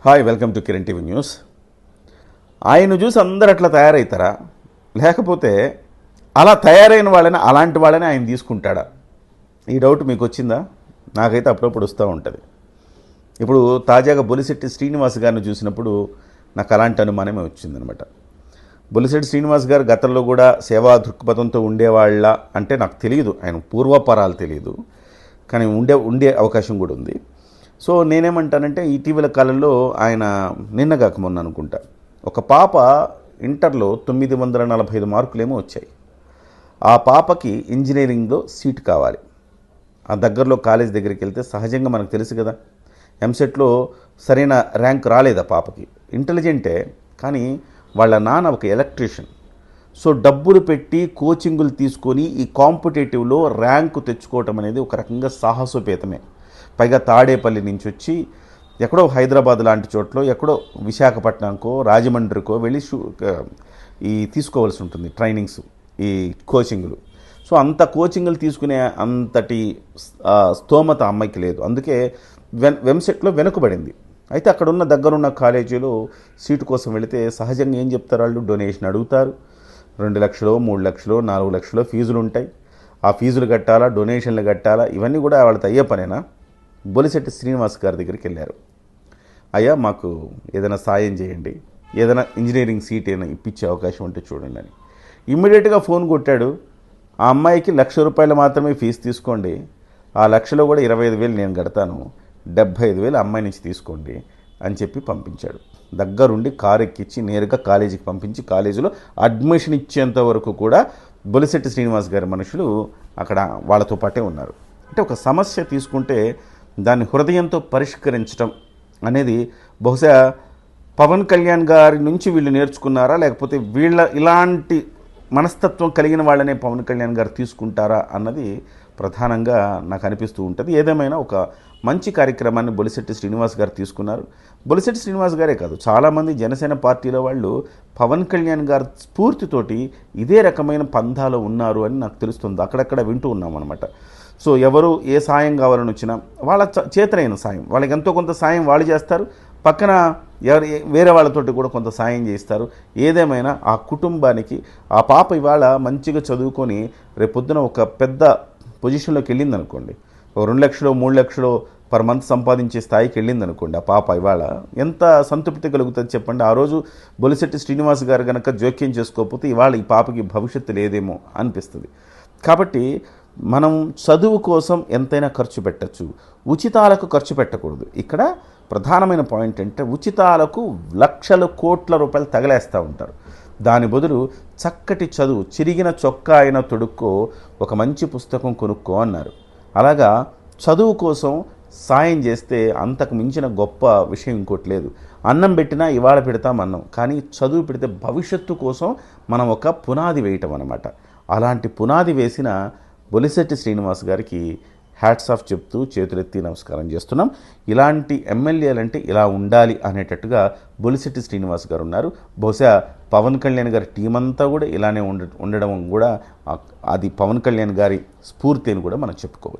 Hi, welcome to Kiran TV news. ఆయన చూసి అందరు అట్లా తయారవుతారా, లేకపోతే అలా తయారైన వాళ్ళని అలాంటి వాళ్ళని ఆయన తీసుకుంటాడా? ఈ డౌట్ మీకు వచ్చిందా? నాకైతే అప్పుడప్పుడు వస్తూ ఉంటుంది. ఇప్పుడు తాజాగా బొలిశెట్టి శ్రీనివాస్ గారిని చూసినప్పుడు నాకు అలాంటి అనుమానమే వచ్చిందనమాట. బొలిశెట్టి శ్రీనివాస్ గారు గతంలో కూడా సేవా దృక్పథంతో ఉండేవాళ్ళ అంటే నాకు తెలియదు, ఆయన పూర్వపరాలు తెలియదు, కానీ ఉండే అవకాశం కూడా ఉంది. సో నేనేమంటానంటే, ఇటీవల కాలంలో ఆయన నిన్నగాక మొన్న అనుకుంటా ఒక పాప ఇంటర్లో 945 మార్కులేమో వచ్చాయి. ఆ పాపకి ఇంజనీరింగ్లో సీట్ కావాలి. ఆ దగ్గరలో కాలేజ్ దగ్గరికి వెళ్తే సహజంగా మనకు తెలుసు కదా, ఎంసెట్లో సరైన ర్యాంక్ రాలేదు ఆ పాపకి. ఇంటెలిజెంటే, కానీ వాళ్ళ నాన్న ఒక ఎలక్ట్రీషియన్. సో డబ్బులు పెట్టి కోచింగులు తీసుకొని ఈ కాంపిటేటివ్లో ర్యాంకు తెచ్చుకోవటం అనేది ఒక రకంగా సాహసోపేతమే. పైగా తాడేపల్లి నుంచి వచ్చి ఎక్కడో హైదరాబాద్ లాంటి చోట్ల, ఎక్కడో విశాఖపట్నంకో రాజమండ్రికో వెళ్ళి ఈ తీసుకోవాల్సి ఉంటుంది ట్రైనింగ్స్, ఈ కోచింగ్లు. సో అంత కోచింగ్లు తీసుకునే అంతటి స్తోమత అమ్మాయికి లేదు. అందుకే వెంసెట్లో వెనుకబడింది. అయితే అక్కడ ఉన్న దగ్గరున్న కాలేజీలో సీటు కోసం వెళితే సహజంగా ఏం చెప్తారు వాళ్ళు? డొనేషన్ అడుగుతారు. 2 లక్షలు, 3 లక్షలు, 4 లక్షలు ఫీజులు ఉంటాయి. ఆ ఫీజులు కట్టాలా, డొనేషన్లు కట్టాలా, ఇవన్నీ కూడా వాళ్ళతో అయ్యే పనేనా? బొలిశెట్టి శ్రీనివాస్ గారి దగ్గరికి వెళ్ళారు. అయ్యా, మాకు ఏదైనా సాయం చేయండి, ఏదైనా ఇంజనీరింగ్ సీట్ ఏదైనా ఇప్పించే అవకాశం ఉంటే చూడండి అని ఇమ్మీడియట్గా ఫోన్ కొట్టాడు. ఆ అమ్మాయికి ₹1,00,000 మాత్రమే ఫీజు తీసుకోండి, ఆ లక్షలో కూడా 25,000 నేను కడతాను, 75,000 అమ్మాయి నుంచి తీసుకోండి అని చెప్పి పంపించాడు. దగ్గరుండి కారు ఎక్కించి నేరుగా కాలేజీకి పంపించి కాలేజీలో అడ్మిషన్ ఇచ్చేంత వరకు కూడా బొలిశెట్టి శ్రీనివాస్ గారి మనుషులు అక్కడ వాళ్ళతో పాటే ఉన్నారు. అంటే ఒక సమస్య తీసుకుంటే దాన్ని హృదయంతో పరిష్కరించడం అనేది బహుశా పవన్ కళ్యాణ్ గారి నుంచి వీళ్ళు నేర్చుకున్నారా, లేకపోతే ఇలాంటి మనస్తత్వం కలిగిన వాళ్ళనే పవన్ కళ్యాణ్ గారు తీసుకుంటారా అన్నది ప్రధానంగా నాకు అనిపిస్తూ ఉంటుంది. ఏదేమైనా ఒక మంచి కార్యక్రమాన్ని బొలిశెట్టి శ్రీనివాస్ గారు తీసుకున్నారు. బొలిశెట్టి శ్రీనివాస్ గారే కాదు, చాలామంది జనసేన పార్టీలో వాళ్ళు పవన్ కళ్యాణ్ గారి స్ఫూర్తితోటి ఇదే రకమైన పంథాలో ఉన్నారు అని నాకు తెలుస్తుంది. అక్కడక్కడ వింటూ ఉన్నాం అనమాట. సో ఎవరు ఏ సాయం కావాలని వచ్చినా వాళ్ళ చేతనైన సాయం, వాళ్ళకి ఎంతో కొంత సాయం వాళ్ళు చేస్తారు, పక్కన వేరే వాళ్ళతోటి కూడా కొంత సాయం చేస్తారు. ఏదేమైనా ఆ కుటుంబానికి ఆ పాప ఇవాళ మంచిగా చదువుకొని రేపొద్దున ఒక పెద్ద పొజిషన్లోకి వెళ్ళింది అనుకోండి, ఒక 2 లక్షలు 3 లక్షలు పర్ మంత్ సంపాదించే స్థాయికి వెళ్ళింది అనుకోండి, ఆ పాప ఇవాళ ఎంత సంతృప్తి కలుగుతుంది చెప్పండి. ఆ రోజు బొలిశెట్టి శ్రీనివాస్ గారు కనుక జోక్యం చేసుకోకపోతే ఇవాళ ఈ పాపకి భవిష్యత్తు లేదేమో అనిపిస్తుంది. కాబట్టి మనం చదువు కోసం ఎంతైనా ఖర్చు పెట్టచ్చు, ఉచితాలకు ఖర్చు పెట్టకూడదు. ఇక్కడ ప్రధానమైన పాయింట్ అంటే ఉచితాలకు లక్షల కోట్ల రూపాయలు తగలేస్తూ ఉంటారు. దాని బదులు చక్కటి చదువు, చిరిగిన చొక్కా అయిన తొడుక్కో, ఒక మంచి పుస్తకం కొనుక్కో అన్నారు. అలాగా చదువు కోసం సాయం చేస్తే అంతకు మించిన గొప్ప విషయం ఇంకోటి లేదు. అన్నం పెట్టినా ఇవాళ పెడతాం అన్నం, కానీ చదువు పెడితే భవిష్యత్తు కోసం మనం ఒక పునాది వేయటం అన్నమాట. అలాంటి పునాది వేసిన బొలిశెట్టి శ్రీనివాస్ గారికి హ్యాట్స్ ఆఫ్ చెప్తూ చేతులెత్తి నమస్కారం చేస్తున్నాం. ఇలాంటి ఎమ్మెల్యేలంటే ఇలా ఉండాలి అనేటట్టుగా బొలిశెట్టి శ్రీనివాస్ గారు ఉన్నారు. బహుశా పవన్ కళ్యాణ్ గారి టీం అంతా కూడా ఇలానే ఉండడం కూడా అది పవన్ కళ్యాణ్ గారి స్ఫూర్తి అని కూడా మనం చెప్పుకోవచ్చు.